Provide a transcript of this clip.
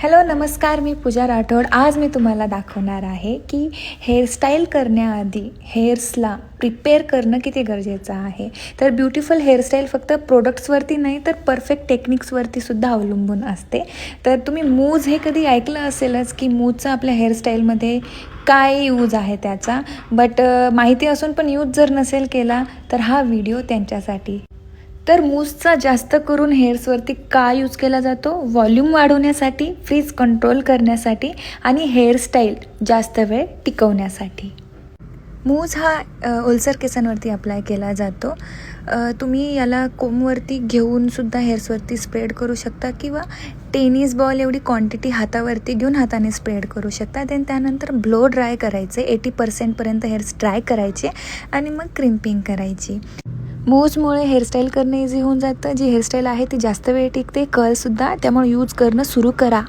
Hello नमस्कार, मी पूजा राठोड. आज मी तुम्हाला दाखवणार आहे की हेअरस्टाईल करण्याआधी हेअर्सला प्रिपेअर करणं किती गरजेचं आहे. तर ब्युटिफुल हेअरस्टाईल फक्त प्रोडक्ट्सवरती नाही तर परफेक्ट टेक्निक्सवरती सुद्धा अवलंबून असते. तर तुम्ही मूज हे कधी ऐकलं असेलच की मूजचा आपल्या हेअरस्टाईलमध्ये काय यूज आहे त्याचा, बट माहिती असून पण यूज जर नसेल केला तर हा व्हिडिओ त्यांच्यासाठी. तर मूसचा जास्त करून हेअर्सवरती का यूज केला जातो? व्हॉल्यूम वाढवण्यासाठी, फ्रीज कंट्रोल करण्यासाठी आणि हेअरस्टाईल जास्त वेळ टिकवण्यासाठी. मूस हा ओलसर केसांवरती अप्लाय केला जातो. तुम्ही याला कोमवरती घेऊनसुद्धा हेअर्सवरती स्प्रेड करू शकता किंवा टेनिस बॉल एवढी क्वांटिटी हातावरती घेऊन हाताने स्प्रेड करू शकता. देन त्यानंतर ब्लो ड्राय करायचे, 80% हेअर्स ड्राय करायचे आणि मग क्रिम्पिंग करायची. मूजमुळे हेअरस्टाईल करणं इझी होऊन जातं. जी हेअरस्टाईल आहे ती जास्त वेळ टिकते, कर्लसुद्धा. त्यामुळे यूज करणं सुरू करा.